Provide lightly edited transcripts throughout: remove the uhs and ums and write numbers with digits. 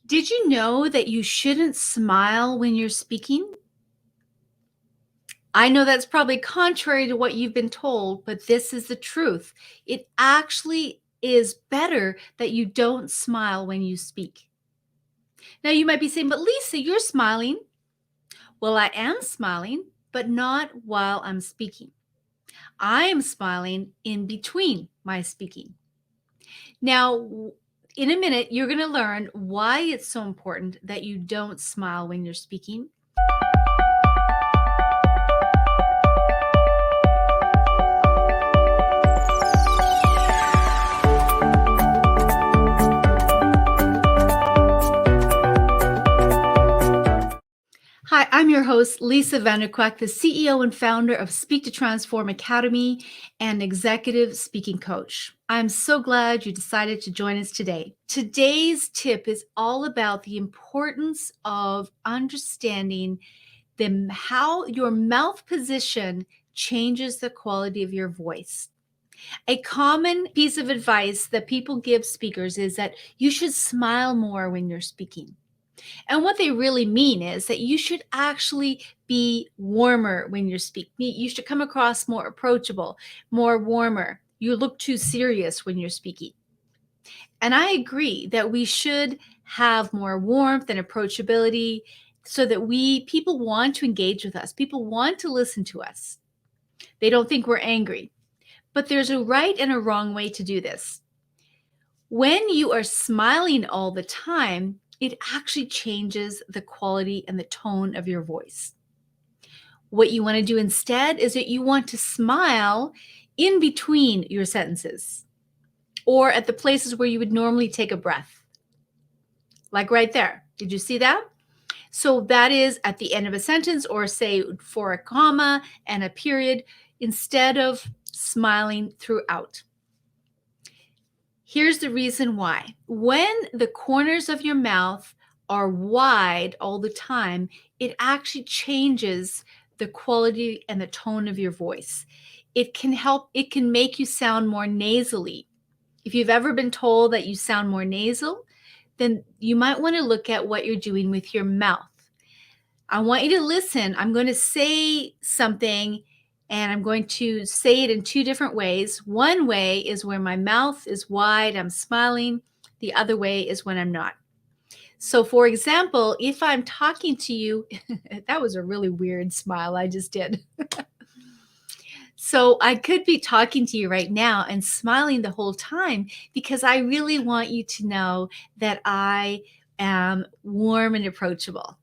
Did you know that you shouldn't smile when you're speaking? I know that's probably contrary to what you've been told, but this is the truth. It actually is better that you don't smile when you speak. Now, you might be saying, but Lisa, you're smiling. Well, I am smiling, but not while I'm speaking. I am smiling in between my speaking. Now, in a minute, you're going to learn why it's so important that you don't smile when you're speaking. Hi, I'm your host, Lisa Vanderkwaak, the CEO and founder of Speak to Transform Academy and executive speaking coach. I'm so glad you decided to join us today. Today's tip is all about the importance of understanding how your mouth position changes the quality of your voice. A common piece of advice that people give speakers is that you should smile more when you're speaking. And what they really mean is that you should actually be warmer when you're speaking. You should come across more approachable, more warmer. You look too serious when you're speaking. And I agree that we should have more warmth and approachability so that people want to engage with us. People want to listen to us. They don't think we're angry. But there's a right and a wrong way to do this. When you are smiling all the time, it actually changes the quality and the tone of your voice. What you want to do instead is that you want to smile in between your sentences or at the places where you would normally take a breath. Like right there. Did you see that? So that is at the end of a sentence, or say for a comma and a period, instead of smiling throughout. Here's the reason why. When the corners of your mouth are wide all the time, it actually changes the quality and the tone of your voice. It can make you sound more nasally. If you've ever been told that you sound more nasal, then you might want to look at what you're doing with your mouth. I want you to listen. I'm going to say something and I'm going to say it in two different ways. One way is where my mouth is wide, I'm smiling. The other way is when I'm not. So, for example, if I'm talking to you, that was a really weird smile I just did. So, I could be talking to you right now and smiling the whole time because I really want you to know that I am warm and approachable.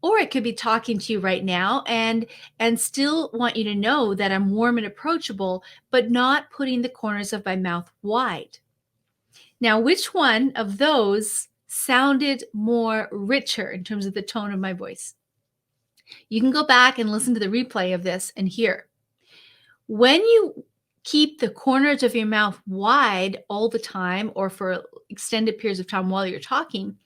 Or I could be talking to you right now and still want you to know that I'm warm and approachable, but not putting the corners of my mouth wide. Now, which one of those sounded more richer in terms of the tone of my voice? You can go back and listen to the replay of this and hear. When you keep the corners of your mouth wide all the time or for extended periods of time while you're talking,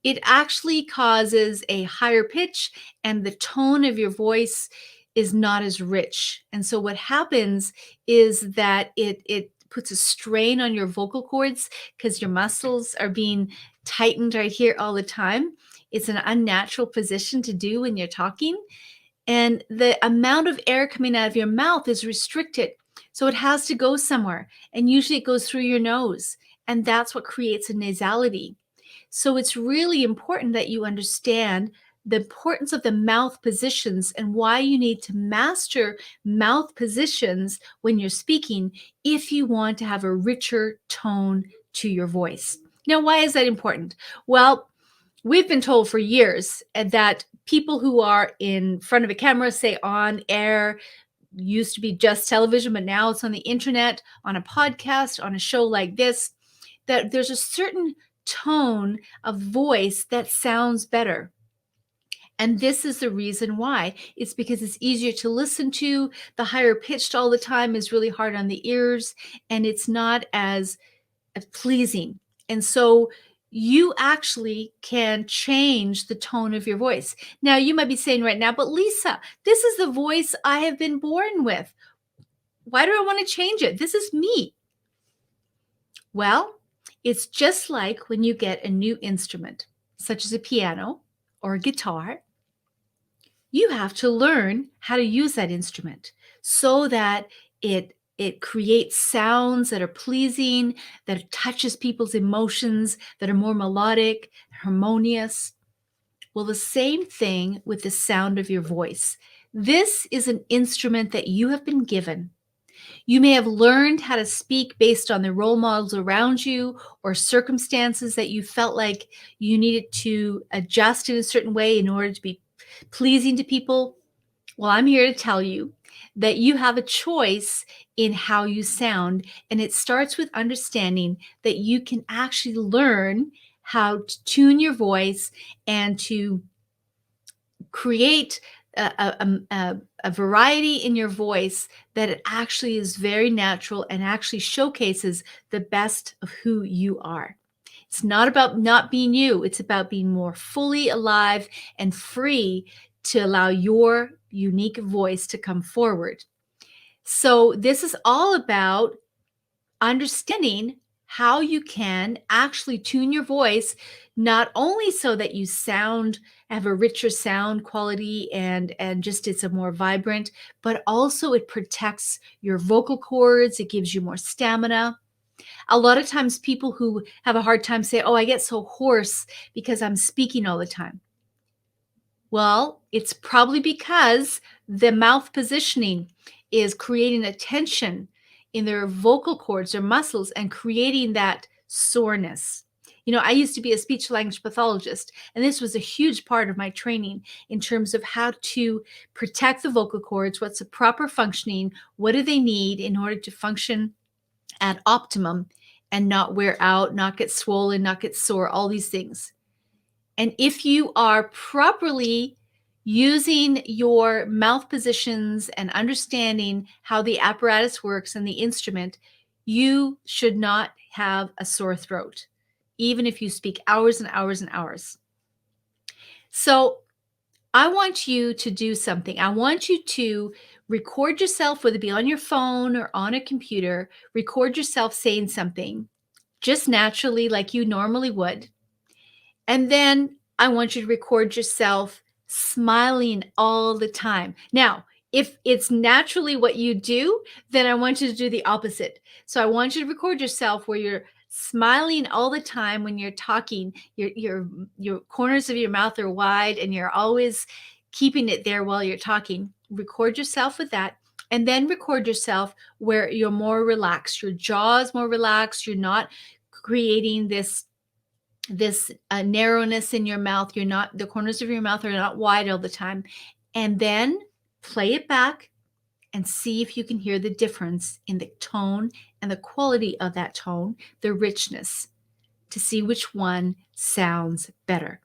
it actually causes a higher pitch and the tone of your voice is not as rich. And so what happens is that it puts a strain on your vocal cords because your muscles are being tightened right here all the time. It's an unnatural position to do when you're talking. And the amount of air coming out of your mouth is restricted. So it has to go somewhere. And usually it goes through your nose. And that's what creates a nasality. So it's really important that you understand the importance of the mouth positions and why you need to master mouth positions when you're speaking if you want to have a richer tone to your voice. Now, why is that important? Well, we've been told for years that people who are in front of a camera, say on air, used to be just television, but now it's on the internet, on a podcast, on a show like this, that there's a certain tone of voice that sounds better. And this is the reason why. It's because it's easier to listen to. The higher pitched all the time is really hard on the ears, and it's not as pleasing. And so you actually can change the tone of your voice. Now, you might be saying right now, but Lisa, this is the voice I have been born with. Why do I want to change it? This is me. Well, it's just like when you get a new instrument. such as a piano or a guitar, you have to learn how to use that instrument so that it creates sounds that are pleasing, that touches people's emotions, that are more melodic, harmonious. Well, the same thing with the sound of your voice. This is an instrument that you have been given. You may have learned how to speak based on the role models around you or circumstances that you felt like you needed to adjust in a certain way in order to be pleasing to people. Well, I'm here to tell you that you have a choice in how you sound, and it starts with understanding that you can actually learn how to tune your voice and to create a variety in your voice that it actually is very natural and actually showcases the best of who you are. It's not about not being you, it's about being more fully alive and free to allow your unique voice to come forward. So, this is all about understanding how you can actually tune your voice, not only so that you sound have a richer sound quality and just it's a more vibrant, but also it protects your vocal cords, it gives you more stamina. A lot of times people who have a hard time say, oh, I get so hoarse because I'm speaking all the time. Well, it's probably because the mouth positioning is creating a tension in their vocal cords, their muscles, and creating that soreness. You know, I used to be a speech language pathologist, and this was a huge part of my training in terms of how to protect the vocal cords, what's the proper functioning, what do they need in order to function at optimum and not wear out, not get swollen, not get sore, all these things. And if you are properly using your mouth positions and understanding how the apparatus works and the instrument, you should not have a sore throat, even if you speak hours and hours and hours. So, I want you to do something. I want you to record yourself, whether it be on your phone or on a computer, record yourself saying something just naturally, like you normally would. And then I want you to record yourself smiling all the time. Now, if it's naturally what you do, then I want you to do the opposite. So I want you to record yourself where you're smiling all the time when you're talking. Your corners of your mouth are wide and you're always keeping it there while you're talking. Record yourself with that. And then record yourself where you're more relaxed. Your jaw is more relaxed. You're not creating this narrowness in your mouth. You're not, the corners of your mouth are not wide all the time. And then play it back and see if you can hear the difference in the tone and the quality of that tone, the richness, to see which one sounds better.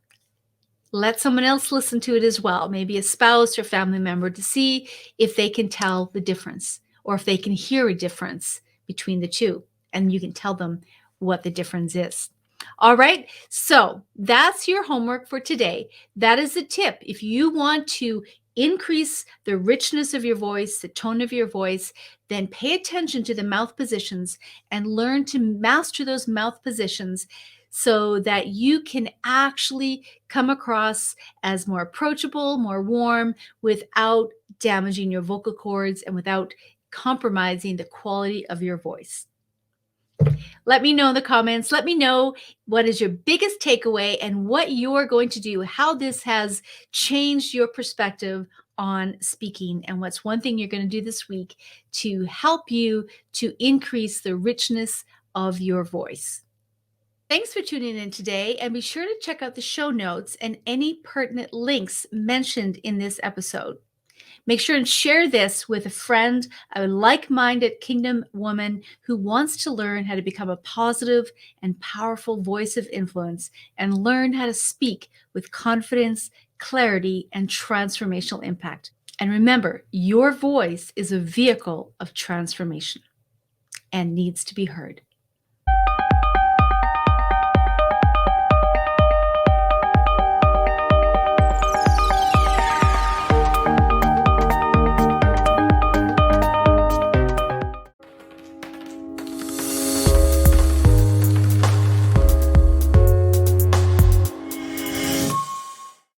Let someone else listen to it as well, maybe a spouse or family member, to see if they can tell the difference or if they can hear a difference between the two. And you can tell them what the difference is. All right, so that's your homework for today. That is a tip. If you want to increase the richness of your voice, the tone of your voice, then pay attention to the mouth positions and learn to master those mouth positions so that you can actually come across as more approachable, more warm, without damaging your vocal cords and without compromising the quality of your voice. Let me know in the comments. Let me know what is your biggest takeaway and what you're going to do, how this has changed your perspective on speaking, and what's one thing you're going to do this week to help you to increase the richness of your voice. Thanks for tuning in today, and be sure to check out the show notes and any pertinent links mentioned in this episode. Make sure and share this with a friend, a like-minded kingdom woman who wants to learn how to become a positive and powerful voice of influence and learn how to speak with confidence, clarity, and transformational impact. And remember, your voice is a vehicle of transformation and needs to be heard.